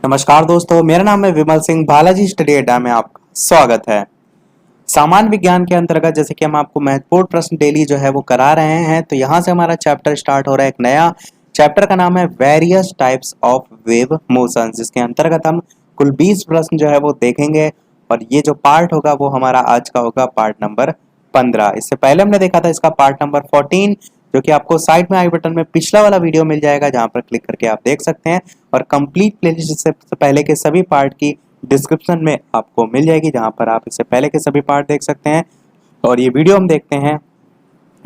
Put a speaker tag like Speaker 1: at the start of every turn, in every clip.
Speaker 1: नमस्कार दोस्तों, मेरा नाम है विमल सिंह। बालाजी स्टडी अड्डा में आपका स्वागत है। सामान्य विज्ञान के अंतर्गत जैसे कि हम आपको महत्वपूर्ण प्रश्न डेली जो है वो करा रहे हैं, तो यहाँ से हमारा चैप्टर स्टार्ट हो रहा है। एक नया चैप्टर का नाम है various types of wave motion, जिसके अंतर्गत हम कुल 20 प्रश्न जो है वो देखेंगे। और ये जो पार्ट होगा वो हमारा आज का होगा पार्ट नंबर 15। इससे पहले हमने देखा था इसका पार्ट नंबर 14, जो कि आपको साइड में आई बटन में पिछला वाला वीडियो मिल जाएगा, जहां पर क्लिक करके आप देख सकते हैं। और कंप्लीट प्लेलिस्ट से पहले के सभी पार्ट की डिस्क्रिप्शन में आपको मिल जाएगी, जहां पर आप इससे पहले के सभी पार्ट देख सकते हैं। और ये वीडियो हम देखते हैं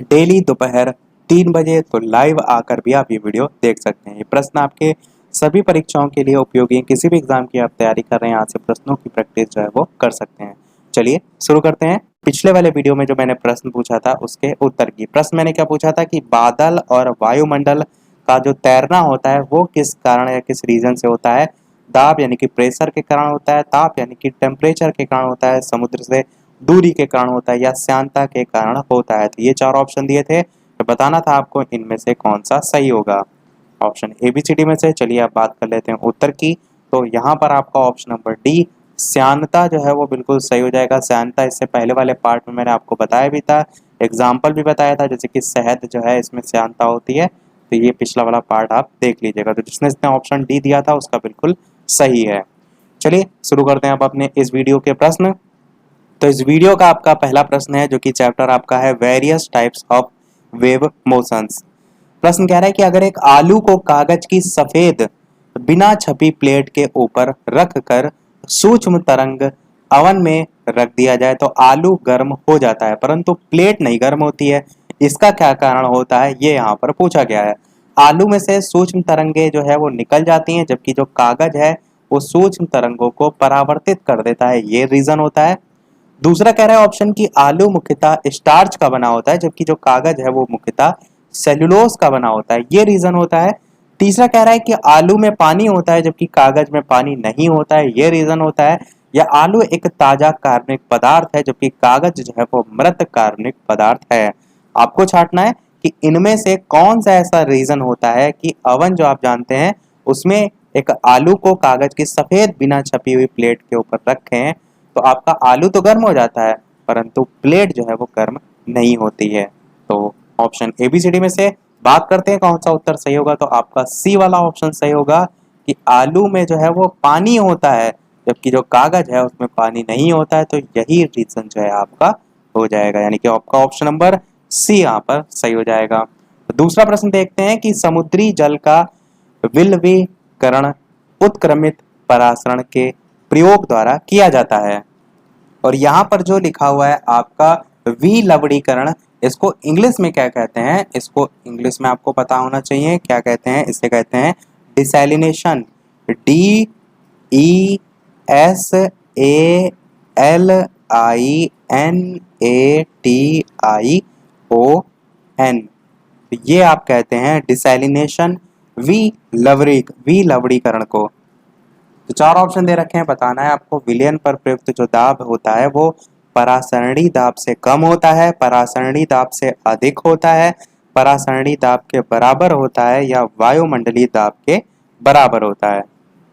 Speaker 1: डेली दोपहर 3 बजे, तो लाइव आकर भी आप ये वीडियो देख सकते हैं। ये प्रश्न आपके सभी परीक्षाओं के लिए उपयोगी है। किसी भी एग्जाम की आप तैयारी कर रहे हैं, यहाँ से प्रश्नों की प्रैक्टिस जो है वो कर सकते हैं। चलिए शुरू करते हैं। पिछले वाले वीडियो में जो मैंने प्रश्न पूछा था उसके उत्तर की। प्रश्न मैंने क्या पूछा था कि बादल और वायुमंडल का जो तैरना होता है वो किस कारण या किस रीजन से होता है। दाब यानी कि प्रेशर के कारण होता है, ताप यानी कि टेम्परेचर के कारण होता है, समुद्र से दूरी के कारण होता है, या श्यानता के कारण होता है। तो ये 4 ऑप्शन दिए थे, तो बताना था आपको इनमें से कौन सा सही होगा। ऑप्शन ABCD में से चलिए आप बात कर लेते हैं उत्तर की। तो यहाँ पर आपका ऑप्शन नंबर डी श्यानता जो है वो बिल्कुल सही हो जाएगा। श्यानता इससे पहले वाले पार्ट में मैंने आपको बताया भी था, एग्जाम्पल भी बताया था, जैसे कि शहद जो है इसमें श्यानता होती है। तो ये पिछला वाला पार्ट आप देख लीजिएगा। तो जिसने ऑप्शन डी दिया था उसका बिल्कुल सही है। चलिए शुरू करते हैं अब अपने इस वीडियो के प्रश्न। तो इस वीडियो का आपका पहला प्रश्न है, जो कि चैप्टर आपका है various types of wave motions. प्रश्न कह रहा है कि अगर एक आलू को कागज की सफेद बिना छपी प्लेट के ऊपर रख कर सूक्ष्म तरंग अवन में रख दिया जाए तो आलू गर्म हो जाता है, परंतु प्लेट नहीं गर्म होती है। इसका क्या कारण होता है, ये यहाँ पर पूछा गया है। आलू में से सूक्ष्म तरंगे जो है वो निकल जाती हैं, जबकि जो कागज है वो सूक्ष्म तरंगों को परावर्तित कर देता है, ये रीजन होता है। दूसरा कह रहा है ऑप्शन की आलू मुख्यतः स्टार्च का बना होता है, जबकि जो कागज है वो मुख्यतः सेल्यूलोज का बना होता है, ये रीजन होता है। तीसरा कह रहा है कि आलू में पानी होता है जबकि कागज में पानी नहीं होता है, ये रीजन होता है। या आलू एक ताजा कार्बनिक पदार्थ है जबकि कागज जो है वो मृत कार्बनिक पदार्थ है। आपको छांटना है कि इनमें से कौन सा ऐसा रीजन होता है कि अवन जो आप जानते हैं उसमें एक आलू को कागज की सफेद बिना छपी हुई प्लेट के ऊपर रखें तो आपका आलू तो गर्म हो जाता है, परंतु प्लेट जो है वो गर्म नहीं होती है। तो ऑप्शन ABCD में से बात करते हैं कौन सा उत्तर सही होगा, तो आपका सी वाला ऑप्शन सही होगा कि आलू में जो है वो पानी होता है जबकि जो कागज है उसमें पानी नहीं होता है। तो यही रीजन जो है आपका हो जाएगा, यानी कि आपका ऑप्शन नंबर सी यहाँ पर सही हो जाएगा। तो दूसरा प्रश्न देखते हैं कि समुद्री जल का विलवीकरण उत्क्रमित परासरण के प्रयोग द्वारा किया जाता है। और यहाँ पर जो लिखा हुआ है आपका विलवणीकरण, इसको इंग्लिश में क्या कहते हैं, इसको इंग्लिश में आपको पता होना चाहिए क्या कहते हैं। इसे कहते हैं डिसैलिनेशन, DESALINATION। ये आप कहते हैं डिसैलिनेशन विलवणीकरण को। तो 4 ऑप्शन दे रखे हैं, बताना है आपको। विलयन पर प्रयुक्त जो दाब होता है वो परासरणी दाब से कम होता है, परासरणी दाब से अधिक होता है, परासरणी दाब के बराबर होता है, या वायुमंडलीय दाब के बराबर होता है।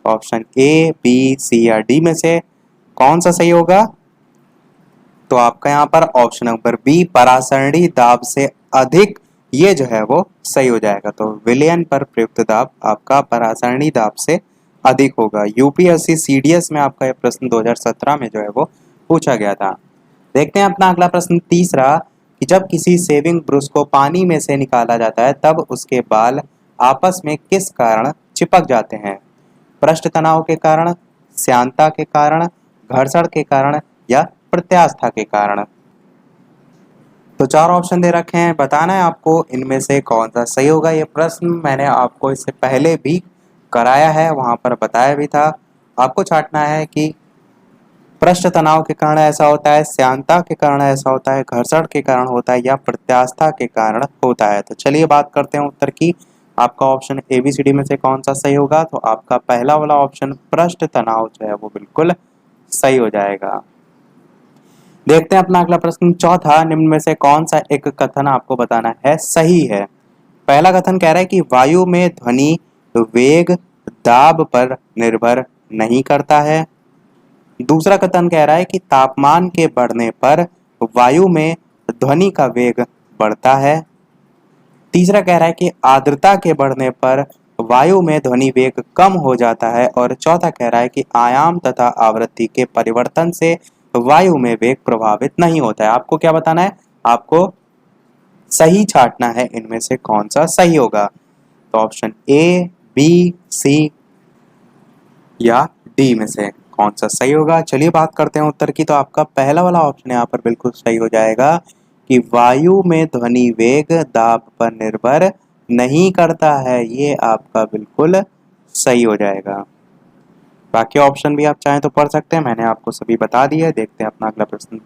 Speaker 1: ऑप्शन A, B, C या D में से कौन सा सही होगा, तो आपका यहाँ पर ऑप्शन नंबर B परासरणी दाब से अधिक, ये जो है वो सही हो जाएगा। तो विलयन पर प्रयुक्त दाब आपका परासरणी दाब से अधिक होगा। UPSC CDS में आपका यह प्रश्न 2017 में जो है वो पूछा गया था। देखते हैं अपना अगला प्रश्न तीसरा, कि जब किसी शेविंग ब्रश को पानी में से निकाला जाता है तब उसके बाल आपस में किस कारण चिपक जाते हैं। पृष्ठ तनाव के कारण, श्यानता के कारण, घर्षण के कारण, या प्रत्यास्था के कारण। तो 4 ऑप्शन दे रखे हैं, बताना है आपको इनमें से कौन सा सही होगा। ये प्रश्न मैंने आपको इससे पहले भी कराया है, वहां पर बताया भी था। आपको छांटना है कि पृष्ठ तनाव के कारण ऐसा होता है, श्यानता के कारण ऐसा होता है, घर्षण के कारण होता है, या प्रत्यास्था के कारण होता है। तो चलिए बात करते हैं उत्तर की। आपका ऑप्शन ABCD में से कौन सा सही होगा, तो आपका पहला वाला ऑप्शन पृष्ठ तनाव जो है वो बिल्कुल सही हो जाएगा। देखते हैं अपना अगला प्रश्न चौथा, निम्न में से कौन सा एक कथन आपको बताना है सही है। पहला कथन कह रहा है कि वायु में ध्वनि वेग दाब पर निर्भर नहीं करता है। दूसरा कथन कह रहा है कि तापमान के बढ़ने पर वायु में ध्वनि का वेग बढ़ता है। तीसरा कह रहा है कि आर्द्रता के बढ़ने पर वायु में ध्वनि वेग कम हो जाता है। और चौथा कह रहा है कि आयाम तथा आवृत्ति के परिवर्तन से वायु में वेग प्रभावित नहीं होता है। आपको क्या बताना है? आपको सही छांटना है, इनमें से कौन सा सही होगा। तो ऑप्शन ए, बी, सी या डी में से कौन सा सही होगा। चलिए बात करते हैं उत्तर की। तो आपका पहला वाला ऑप्शन यहाँ पर बिल्कुल सही हो जाएगा कि वायु में ध्वनि वेग दाब पर निर्भर नहीं करता है। ये आपका बिल्कुल सही हो जाएगा। बाकी ऑप्शन भी आप चाहें तो पढ़ सकते हैं, मैंने आपको सभी बता दिया। देखते हैं अपना अगला प्रश्न,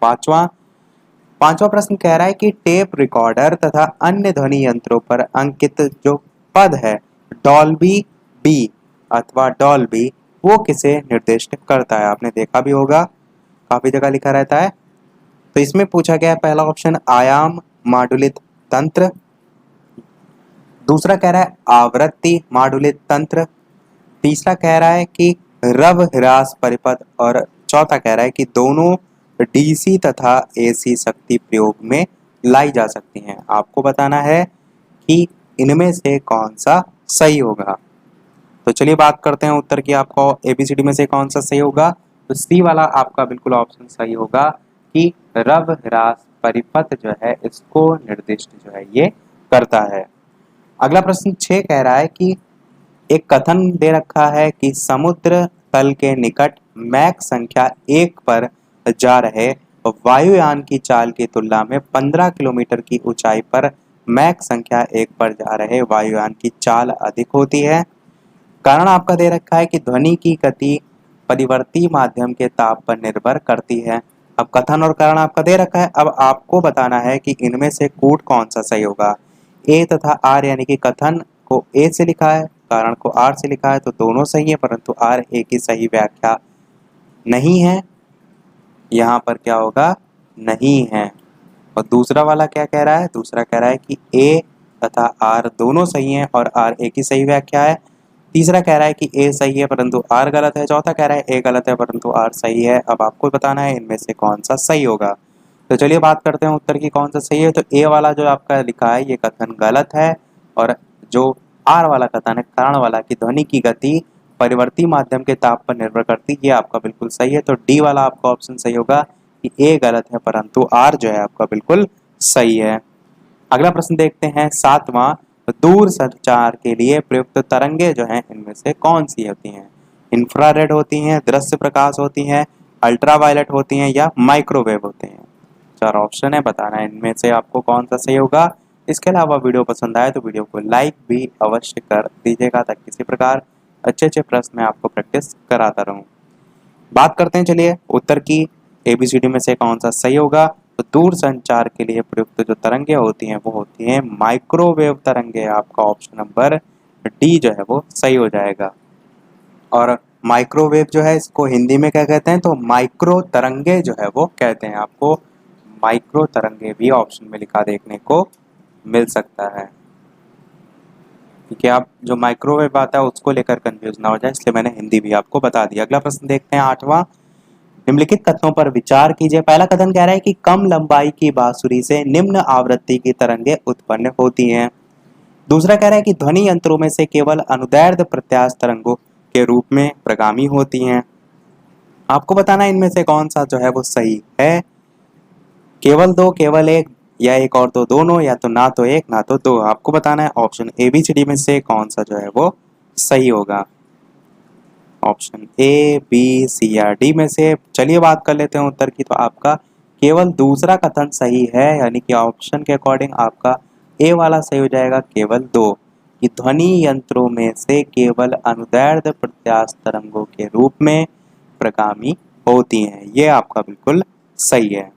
Speaker 1: पांचवा प्रश्न कह रहा है कि टेप रिकॉर्डर तथा अन्य ध्वनि यंत्रों पर अंकित जो पद है डॉल्बी बी अथवा डॉल्बी, वो किसे निर्दिष्ट करता है। आपने देखा भी होगा, काफी जगह लिखा रहता है। तो इसमें पूछा गया है पहला ऑप्शन आयाम माडुलित तंत्र, दूसरा कह रहा है आवृत्ति माडुलित तंत्र, तीसरा कह रहा है कि रव ह्रास परिपथ, और चौथा कह रहा है कि दोनों डीसी तथा एसी शक्ति प्रयोग में लाई जा सकती हैं। आपको बताना है कि इनमें से कौन सा सही होगा। तो चलिए बात करते हैं उत्तर की। आपको एबीसीडी में से कौन सा सही होगा। तो सी वाला आपका बिल्कुल ऑप्शन सही होगा कि रव ह्रास परिपथ जो है इसको निर्दिष्ट जो है ये करता है। अगला प्रश्न 6 कह रहा है कि एक कथन दे रखा है कि समुद्र तल के निकट मैक संख्या 1 पर जा रहे वायुयान की चाल की तुलना में 15 किलोमीटर की ऊंचाई पर मैक संख्या 1 पर जा रहे वायुयान की चाल अधिक होती है। कारण आपका दे रखा है कि ध्वनि की गति परिवर्ती माध्यम के ताप पर निर्भर करती है। अब कथन और कारण आपका दे रखा है, अब आपको बताना है कि इनमें से कूट कौन सा सही होगा। ए तथा आर, यानी कि कथन को ए से लिखा है, कारण को आर से लिखा है, तो दोनों सही है, परंतु आर ए की सही व्याख्या नहीं है। यहाँ पर क्या होगा, नहीं है। और दूसरा वाला क्या कह रहा है, दूसरा कह रहा है कि ए तथा आर दोनों सही हैं और आर ए की सही व्याख्या है। तीसरा कह रहा है कि ए सही है परंतु आर गलत है। चौथा कह रहा है ए गलत है परंतु आर सही है। अब आपको बताना है इनमें से कौन सा सही होगा। तो चलिए बात करते हैं उत्तर की कौन सा सही है। तो ए वाला जो आपका लिखा है ये कथन गलत है, और जो आर वाला कथन है कारण वाला कि ध्वनि की गति परिवर्ती माध्यम के ताप पर निर्भर करती, ये आपका बिल्कुल सही है। तो डी वाला आपका ऑप्शन सही होगा कि ए गलत है परंतु आर जो है आपका बिल्कुल सही है। अगला प्रश्न देखते हैं 7वां, दूर संचार के लिए प्रयुक्त तरंगे जो हैं इनमें से कौन सी होती हैं। इंफ्रारेड होती हैं, दृश्य प्रकाश होती हैं, अल्ट्रावायलेट होती हैं या माइक्रोवेव होते हैं। 4 ऑप्शन है, बताना है इनमें से आपको कौन सा सही होगा। इसके अलावा वीडियो पसंद आए तो वीडियो को लाइक भी अवश्य कर दीजिएगा, ताकि किसी प्रकार अच्छे अच्छे प्रश्न में आपको प्रैक्टिस कराता रहूं। बात करते हैं चलिए उत्तर की, एबीसीडी में से कौन सा सही होगा। तो दूर संचार के लिए प्रयुक्त जो तरंगे होती हैं वो होती हैं माइक्रोवेव तरंगे। आपका ऑप्शन नंबर डी जो है वो सही हो जाएगा। और माइक्रोवेव जो है इसको हिंदी में क्या कहते हैं, तो माइक्रो तरंगे जो है वो कहते हैं। आपको माइक्रो तरंगे भी ऑप्शन में लिखा देखने को मिल सकता है, क्योंकि आप जो माइक्रोवेव आता है उसको लेकर कंफ्यूज ना हो जाए, इसलिए मैंने हिंदी भी आपको बता दिया। अगला प्रश्न देखते हैं 8वां, निम्नलिखित कथनों पर विचार कीजिए। पहला कथन कह रहा है कि कम लंबाई की बांसुरी से निम्न आवृत्ति की तरंगे उत्पन्न होती हैं। दूसरा कह रहा है कि ध्वनि यंत्रों में से केवल अनुदैर्ध्य प्रत्यास्थ तरंगों के रूप में प्रगामी होती हैं। आपको बताना है इनमें से कौन सा जो है वो सही है। केवल दो, केवल एक, या एक और दो, दोनों, या तो ना तो एक ना तो दो। आपको बताना है option A B C D में से कौन सा जो है वो सही होगा। ऑप्शन ए, बी, सी या डी में से। चलिए बात कर लेते हैं उत्तर की। तो आपका केवल दूसरा कथन सही है, यानी कि ऑप्शन के अकॉर्डिंग आपका ए वाला सही हो जाएगा। केवल दो, कि ध्वनि यंत्रों में से केवल अनुदैर्ध्य प्रत्यास्थ तरंगों के रूप में प्रगामी होती हैं, ये आपका बिल्कुल सही है।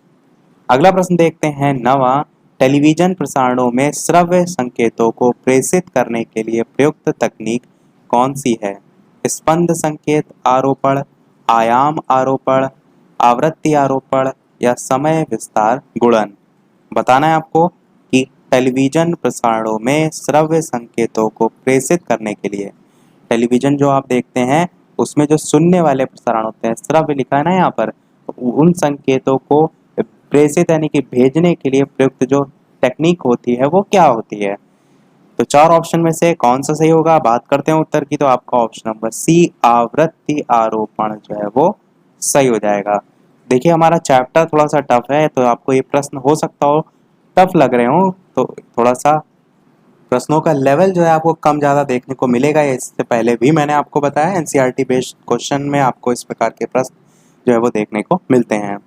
Speaker 1: अगला प्रश्न देखते हैं 9वां, टेलीविजन प्रसारणों में श्रव्य संकेतों को प्रेषित करने के लिए प्रयुक्त तकनीक कौन सी है। स्पंद संकेत आरोपण, आयाम आरोपण, आवृत्ति आरोपण या समय विस्तार गुणन। बताना है आपको कि टेलीविजन प्रसारणों में श्रव्य संकेतों को प्रेषित करने के लिए, टेलीविजन जो आप देखते हैं उसमें जो सुनने वाले प्रसारण होते हैं, श्रव्य लिखा है ना यहाँ पर, तो उन संकेतों को प्रेषित यानी कि भेजने के लिए प्रयुक्त जो टेक्निक होती है वो क्या होती है? तो चार ऑप्शन में से कौन सा सही होगा? बात करते हैं उत्तर की, तो आपका ऑप्शन नंबर सी आवृत्ति आरोपण जो है वो सही हो जाएगा। देखिए हमारा चैप्टर थोड़ा सा टफ है, तो आपको ये प्रश्न हो सकता हो टफ लग रहे हो, तो थोड़ा सा प्रश्नों का लेवल जो है आपको कम ज़्यादा देखने को मिलेगा। इससे पहले भी मैंने आपको बताया एनसीईआरटी बेस्ड क्वेश्चन में आपको इस प्रकार के प्रश्न जो है वो देखने को मिलते हैं।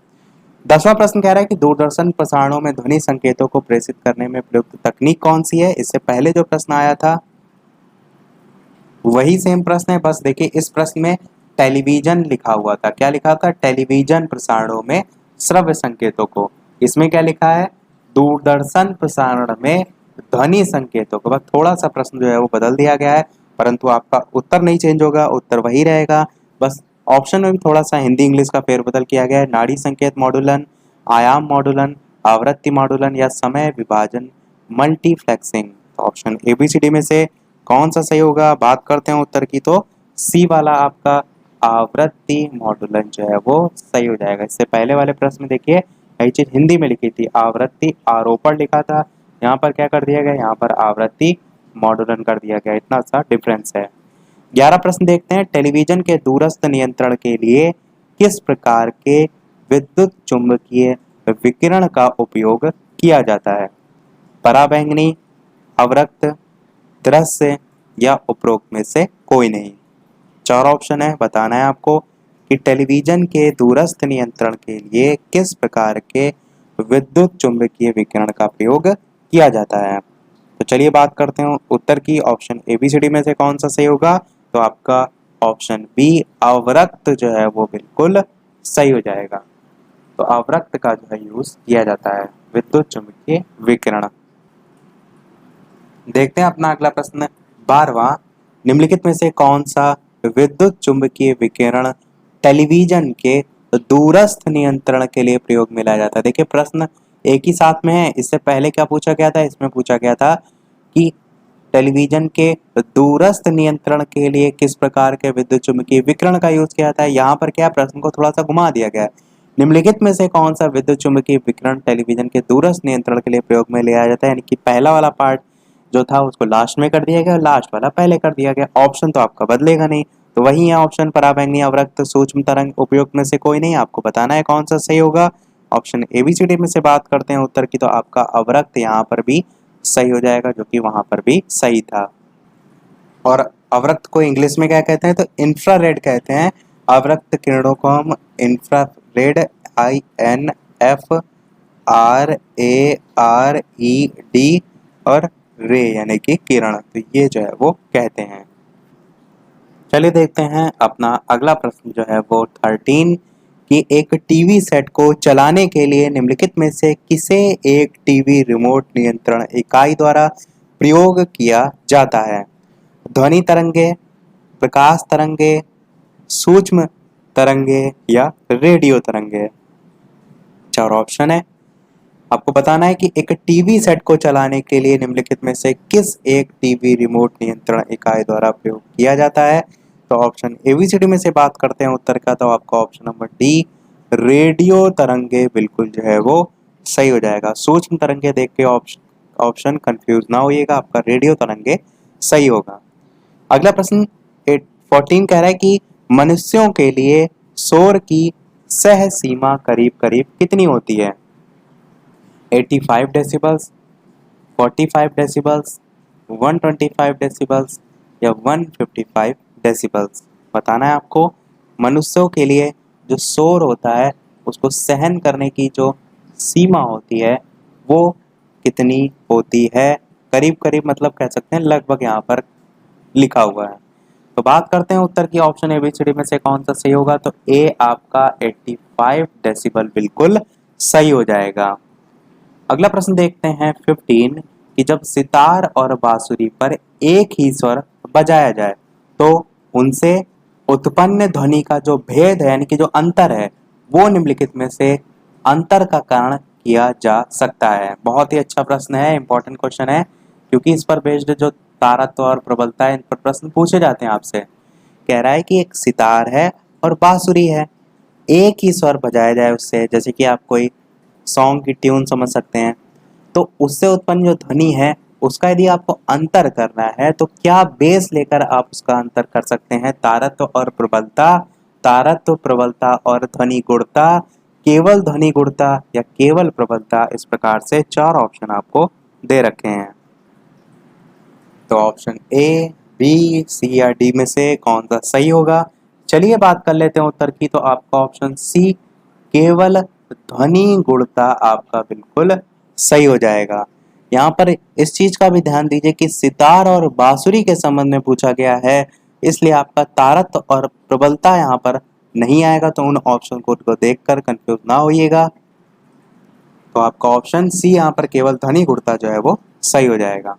Speaker 1: 10वां प्रश्न कह रहा है कि दूरदर्शन प्रसारणों में ध्वनि संकेतों को प्रेषित करने में प्रयुक्त तकनीक कौन सी है? इससे पहले जो प्रश्न आया था वही सेम प्रश्न है, बस देखिए इस प्रश्न में टेलीविजन लिखा हुआ था। क्या लिखा था? टेलीविजन प्रसारणों में श्रव्य संकेतों को। इसमें क्या लिखा है? दूरदर्शन प्रसारण में ध्वनि संकेतों को। बस थोड़ा सा प्रश्न जो है वो बदल दिया गया है, परंतु आपका उत्तर नहीं चेंज होगा, उत्तर वही रहेगा। बस ऑप्शन में भी थोड़ा सा हिंदी इंग्लिश का फेरबदल किया गया है। नाड़ी संकेत मॉडुलन, आयाम मॉडुलन, आवृत्ति मॉडुलन या समय विभाजन मल्टीप्लेक्सिंग। तो ऑप्शन ABCD में से कौन सा सही होगा? बात करते हैं उत्तर की, तो सी वाला आपका आवृत्ति मॉडुलन जो है वो सही हो जाएगा। इससे पहले वाले प्रश्न में देखिए यही चीज हिंदी में लिखी थी, आवृत्ति आरोपण लिखा था, यहाँ पर क्या कर दिया गया? यहाँ पर आवृत्ति मॉडुलन कर दिया गया। इतना सा डिफरेंस है। 11 प्रश्न देखते हैं, टेलीविजन के दूरस्थ नियंत्रण के लिए किस प्रकार के विद्युत चुंबकीय विकिरण का उपयोग किया जाता है? पराबैंगनी, अवरक्त, दृश्य या उपरोक्त में से कोई नहीं। चार ऑप्शन है, बताना है आपको कि टेलीविजन के दूरस्थ नियंत्रण के लिए किस प्रकार के विद्युत चुंबकीय विकिरण का प्रयोग किया जाता है। तो चलिए बात करते हैं उत्तर की। ऑप्शन ABCD में से कौन सा सही होगा? तो आपका ऑप्शन बी अवरक्त जो है वो बिल्कुल सही हो जाएगा। तो अवरक्त का जो है यूज किया जाता है विद्युत चुंबकीय विकिरण। देखते हैं अपना अगला प्रश्न 12वां, निम्नलिखित में से कौन सा विद्युत चुंबकीय विकिरण टेलीविजन के दूरस्थ नियंत्रण के लिए प्रयोग में लाया जाता है? देखिए प्रश्न एक ही साथ में है। इससे पहले क्या पूछा गया था? इसमें पूछा गया था कि टेलीविजन के दूरस्थ नियंत्रण के लिए किस प्रकार के विद्युत चुंबकीय विकिरण का यूज किया था। यहाँ पर क्या प्रश्न को थोड़ा सा घुमा दिया गया है। निम्नलिखित में से कौन सा विद्युत चुंबकीय विकिरण टेलीविजन के दूरस्थ नियंत्रण के लिए प्रयोग में लिया जाता है? यानी कि पहला वाला पार्ट जो था उसको लास्ट में कर दिया गया, लास्ट वाला पहले कर दिया गया। ऑप्शन तो आपका बदलेगा नहीं, तो वही है ऑप्शन पराबैंगनी, अवरक्त, सूक्ष्म तरंग, उपयुक्त में से कोई नहीं। आपको बताना है कौन सा सही होगा। ऑप्शन ABCD में से बात करते हैं उत्तर की, तो आपका अवरक्त यहाँ पर भी सही हो जाएगा, जो कि वहां पर भी सही था। और अवरक्त को इंग्लिश में क्या कहते हैं? तो इंफ्रारेड कहते हैं। अवरक्त किरणों को हम इंफ्रारेड INFRARED और रे यानी कि किरण, तो ये जो है वो कहते हैं। चलिए देखते हैं अपना अगला प्रश्न जो है वो 13 कि एक टीवी सेट को चलाने के लिए निम्नलिखित में से किसे एक टीवी रिमोट नियंत्रण इकाई द्वारा प्रयोग किया जाता है? ध्वनि तरंगे, प्रकाश तरंगे, सूक्ष्म तरंगे या रेडियो तरंगे। चार ऑप्शन है, आपको बताना है कि एक टीवी सेट को चलाने के लिए निम्नलिखित में से किस एक टीवी रिमोट नियंत्रण इकाई द्वारा प्रयोग किया जाता है। तो ऑप्शन ABCD में से बात करते हैं उत्तर का, तो आपका ऑप्शन नंबर डी रेडियो तरंगे बिल्कुल जो है वो सही हो जाएगा। सूक्ष्म तरंगे देख के ऑप्शन कंफ्यूज ना होइएगा, आपका रेडियो तरंगे सही होगा। अगला प्रश्न 14 कह रहा है कि मनुष्यों के लिए शोर की सह सीमा करीब करीब कितनी होती है? 85 डेसिबल्स, 45 डेसिबल्स, 125 डेसिबल्स या 155 डेसिबल्स। बताना है आपको मनुष्यों के लिए जो शोर होता है उसको सहन करने की जो सीमा होती है वो कितनी होती है? करीब करीब मतलब कह सकते हैं लगभग, यहाँ पर लिखा हुआ है। तो बात करते हैं उत्तर की। ऑप्शन ABCD में से कौन सा सही होगा? तो ए आपका 85 डेसिबल बिल्कुल सही हो जाएगा। अगला प्रश्न देखते हैं 15 कि जब सितार और बांसुरी पर एक ही स्वर बजाया जाए तो उनसे उत्पन्न ध्वनि का जो भेद है यानी कि जो अंतर है वो निम्नलिखित में से अंतर का कारण किया जा सकता है। बहुत ही अच्छा प्रश्न है, इंपॉर्टेंट क्वेश्चन है, क्योंकि इस पर बेस्ड जो तारत्व और प्रबलता है इन पर प्रश्न पूछे जाते हैं आपसे। कह रहा है कि एक सितार है और बांसुरी है, एक ही स्वर बजाया जाए उससे, जैसे कि आप कोई सॉन्ग की ट्यून समझ सकते हैं, तो उससे उत्पन्न जो ध्वनि है उसका यदि आपको अंतर करना है तो क्या बेस लेकर आप उसका अंतर कर सकते हैं? तारत्व और प्रबलता, तारत्व प्रबलता और ध्वनि गुणता, केवल ध्वनि गुणता या केवल प्रबलता। इस प्रकार से 4 ऑप्शन आपको दे रखे हैं। तो ऑप्शन ए, बी, सी या डी में से कौन सा सही होगा? चलिए बात कर लेते हैं उत्तर की। तो आपका ऑप्शन सी, केवल ध्वनि गुणता आपका बिल्कुल सही हो जाएगा। यहाँ पर इस चीज का भी ध्यान दीजिए कि सितार और बांसुरी के संबंध में पूछा गया है, इसलिए आपका तारत्व और प्रबलता यहाँ पर नहीं आएगा। तो उन ऑप्शन को देखकर कंफ्यूज ना होइएगा। तो आपका ऑप्शन सी यहाँ पर केवल ध्वनि गुणता जो है वो सही हो जाएगा।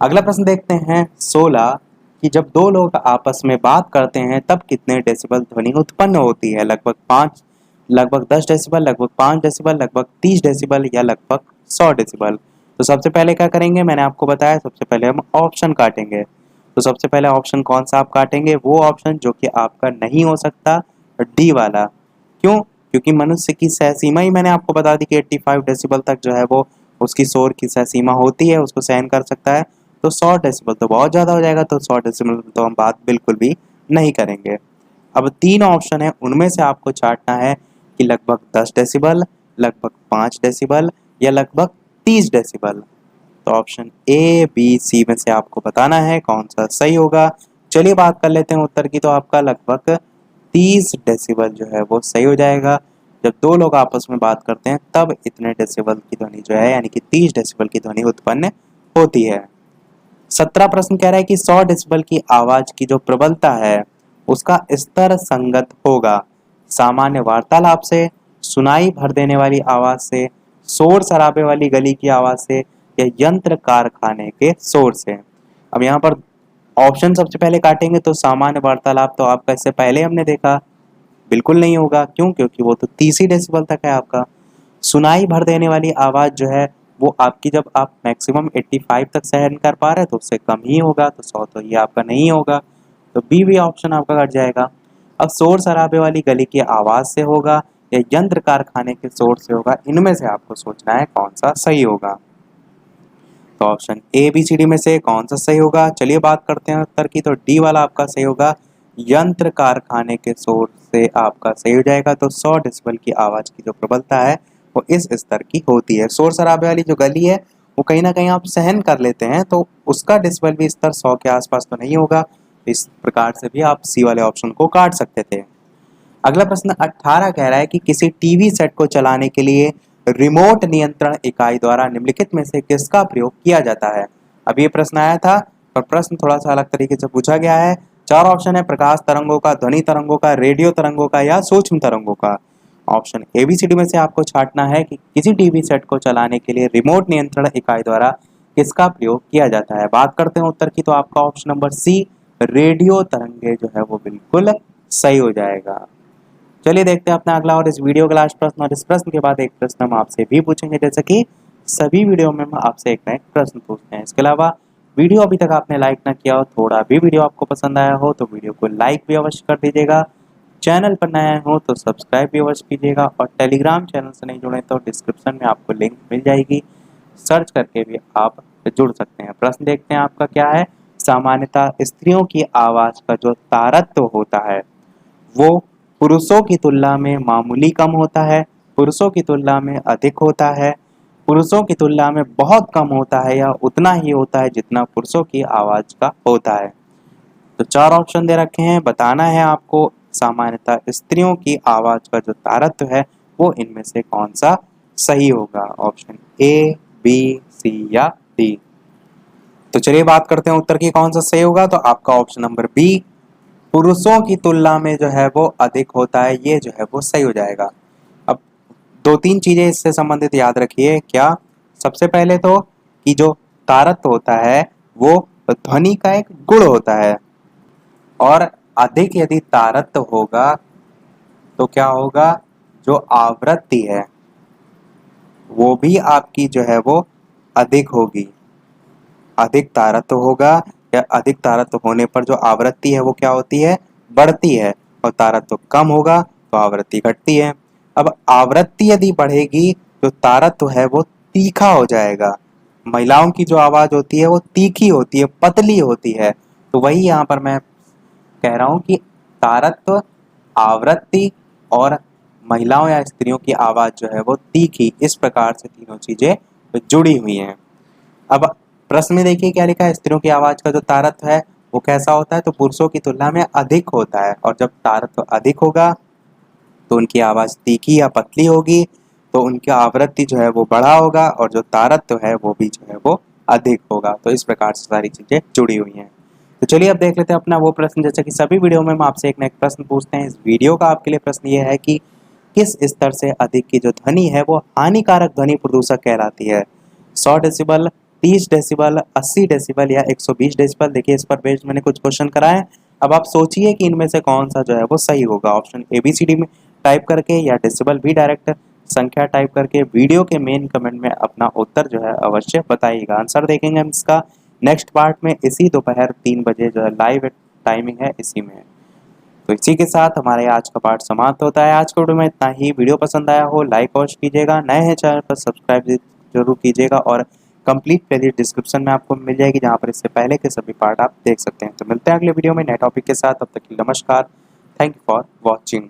Speaker 1: अगला प्रश्न देखते हैं 16 कि जब दो लोग आपस में बात करते हैं तब कितने डेसिबल ध्वनि उत्पन्न होती है? लगभग 5, लगभग 10 डेसिबल, लगभग 5 डेसिबल, लगभग 30 डेसिबल या लगभग 100 डेसिबल। तो सबसे पहले क्या करेंगे, मैंने आपको बताया, सबसे पहले हम ऑप्शन काटेंगे। तो सबसे पहले ऑप्शन कौन सा आप काटेंगे? वो ऑप्शन जो कि आपका नहीं हो सकता, डी वाला। क्यों? क्योंकि मनुष्य की सह सीमा ही मैंने आपको बता दी कि 85 डेसिबल तक जो है वो उसकी शोर की सह सीमा होती है, उसको सहन कर सकता है। तो 100 डेसिबल तो बहुत ज़्यादा हो जाएगा, तो 100 डेसिबल तो हम बात बिल्कुल भी नहीं करेंगे। अब 3 ऑप्शन है, उनमें से आपको छांटना है कि लगभग 10 डेसिबल, लगभग 5 डेसिबल या लगभग 30 डेसिबल। तो ऑप्शन ए, बी, सी में से आपको बताना है कौन सा सही होगा। चलिए बात कर लेते हैं उत्तर की। तो आपका लगभग 30 डेसिबल जो है वो सही हो जाएगा। जब दो लोग आपस में बात करते हैं तब इतने डेसिबल की ध्वनि जो है, यानी कि 30 डेसिबल की ध्वनि उत्पन्न होती है। 17 प्रश्न कह रहा है कि 100 डेसिबल की आवाज की जो प्रबलता है उसका स्तर संगत होगा सामान्य वार्तालाप से, सुनाई भर देने वाली आवाज से, शोर शराबे वाली गली की आवाज से या यंत्र कारखाने के शोर से। अब यहाँ पर ऑप्शन सबसे पहले काटेंगे तो सामान्य वार्तालाप तो आपका इससे पहले हमने देखा बिल्कुल नहीं होगा। क्यों? क्योंकि वो तो 30 ही डेसिबल तक है आपका। सुनाई भर देने वाली आवाज जो है वो आपकी, जब आप मैक्सिमम 85 तक सहन कर पा रहे हैं तो उससे कम ही होगा, तो 100 तो ये आपका नहीं होगा। तो बी भी ऑप्शन आपका कट जाएगा। अब शोर शराबे वाली गली की आवाज से होगा या यंत्र कारखाने के शोर से होगा, इनमें से आपको सोचना है कौन सा सही होगा। तो option A, B, C, D में से कौन सा सही होगा? चलिए बात करते हैं उत्तर की। तो डी वाला आपका सही होगा, यंत्र कारखाने के शोर से आपका सही हो जाएगा। तो 100 डेसिबल की आवाज की जो प्रबलता है वो इस स्तर की होती है। शोर शराबे वाली जो गली है वो कहीं ना कहीं आप सहन कर लेते हैं, तो उसका डेसिबल भी स्तर 100 के आसपास तो नहीं होगा। इस प्रकार से भी आप सी वाले ऑप्शन को काट सकते थे। अगला प्रश्न 18 कह रहा है कि किसी टीवी सेट को चलाने के लिए रिमोट नियंत्रण इकाई द्वारा निम्नलिखित में से किसका प्रयोग किया जाता है? अब ये प्रश्न आया था, पर प्रश्न थोड़ा सा अलग तरीके से पूछा गया है। 4 ऑप्शन है, प्रकाश तरंगों का, ध्वनि तरंगों का, रेडियो तरंगों का या सूक्ष्म तरंगों का। Option A, B, C, D में से आपको छांटना है कि किसी टीवी सेट को चलाने के लिए रिमोट नियंत्रण इकाई द्वारा किसका प्रयोग किया जाता है। बात करते हैं उत्तर की। तो आपका ऑप्शन नंबर सी, रेडियो तरंगे जो है वो बिल्कुल सही हो जाएगा। चलिए देखते हैं अपना अगला और इस वीडियो का लास्ट प्रश्न। और इस प्रश्न के बाद एक प्रश्न हम आपसे भी पूछेंगे, जैसे कि सभी वीडियो में हम आपसे एक ना एक प्रश्न पूछते हैं। इसके अलावा वीडियो अभी तक आपने लाइक ना किया हो, थोड़ा भी वीडियो आपको पसंद आया हो तो वीडियो को लाइक भी अवश्य कर दीजिएगा। चैनल पर नया हो तो सब्सक्राइब भी अवश्य कीजिएगा। और टेलीग्राम चैनल से नहीं जुड़े तो डिस्क्रिप्शन में आपको लिंक मिल जाएगी, सर्च करके भी आप जुड़ सकते हैं। प्रश्न देखते हैं आपका क्या है। सामान्यतः स्त्रियों की आवाज का जो तारत्व होता है वो पुरुषों की तुलना में मामूली कम होता है, पुरुषों की तुलना में अधिक होता है, पुरुषों की तुलना में बहुत कम होता है या उतना ही होता है जितना पुरुषों की आवाज का होता है। तो 4 ऑप्शन दे रखे हैं, बताना है आपको सामान्यतः स्त्रियों की आवाज का जो तारत्व है वो इनमें से कौन सा सही होगा। ऑप्शन ए, बी, सी या डी। तो चलिए बात करते हैं उत्तर की कौन सा सही होगा। तो आपका ऑप्शन नंबर बी, पुरुषों की तुलना में जो है वो अधिक होता है, ये जो है वो सही हो जाएगा। अब 2-3 चीजें इससे संबंधित याद रखिए। क्या? सबसे पहले तो कि जो तारत्व होता है वो ध्वनि का एक गुण होता है, और अधिक यदि तारत्व होगा तो क्या होगा, जो आवृत्ति है वो भी आपकी जो है वो अधिक होगी। अधिक तारत्व होगा या अधिक तारत्व होने पर जो आवृत्ति है वो क्या होती है, बढ़ती है, और तारत्व कम होगा तो आवृत्ति घटती है। अब आवृत्ति यदि बढ़ेगी तो तारत्व है वो तीखा हो जाएगा। महिलाओं की जो आवाज होती है वो तीखी होती है, पतली होती है। तो वही यहाँ पर मैं कह रहा हूँ कि तारत्व, आवृत्ति और महिलाओं या स्त्रियों की आवाज जो है वो तीखी, इस प्रकार से तीनों चीजें जुड़ी हुई हैं। अब प्रश्न में देखिए क्या लिखा है, स्त्रियों की आवाज का जो तारत्व है वो कैसा होता है, तो पुरुषों की तुलना में अधिक होता है, और जब तारत्व अधिक होगा तो उनकी आवाज तीखी या पतली होगी, तो उनकी आवृत्ति जो है वो बड़ा होगा, और जो तारत्व है वो भी जो है वो अधिक होगा। तो इस प्रकार से सारी चीजें जुड़ी हुई हैं। तो चलिए अब देख लेते हैं अपना वो प्रश्न, जैसे कि सभी वीडियो में हम आपसे एक ना एक प्रश्न पूछते हैं। इस वीडियो का आपके लिए प्रश्न ये है कि किस स्तर से अधिक की जो ध्वनि है वो हानिकारक ध्वनि प्रदूषक कहलाती है। 100 डेसिबल, 30 डेसिबल, 80 डेसिबल या 120 डेसिबल। देखिए इस पर बेस्ड मैंने कुछ क्वेश्चन कराए। अब आप सोचिए कि इनमें से कौन सा जो है वो सही होगा। ऑप्शन ABCD में टाइप करके या डेसिबल भी डायरेक्ट संख्या टाइप करके वीडियो के मेन कमेंट में अपना उत्तर जो है अवश्य बताइएगा। आंसर देखेंगे हम इसका नेक्स्ट पार्ट में, इसी दोपहर 3 बजे जो है लाइव टाइमिंग है इसी में। तो इसी के साथ हमारे आज का पार्ट समाप्त होता है। आज के वीडियो में इतना ही। वीडियो पसंद आया हो लाइक और कीजिएगा, नए हैं चैनल पर सब्सक्राइब जरूर कीजिएगा, और कंप्लीट प्लेलिस्ट डिस्क्रिप्शन में आपको मिल जाएगी जहाँ पर इससे पहले के सभी पार्ट आप देख सकते हैं। तो मिलते हैं अगले वीडियो में नए टॉपिक के साथ, तब तक के लिए नमस्कार। Thank you for watching.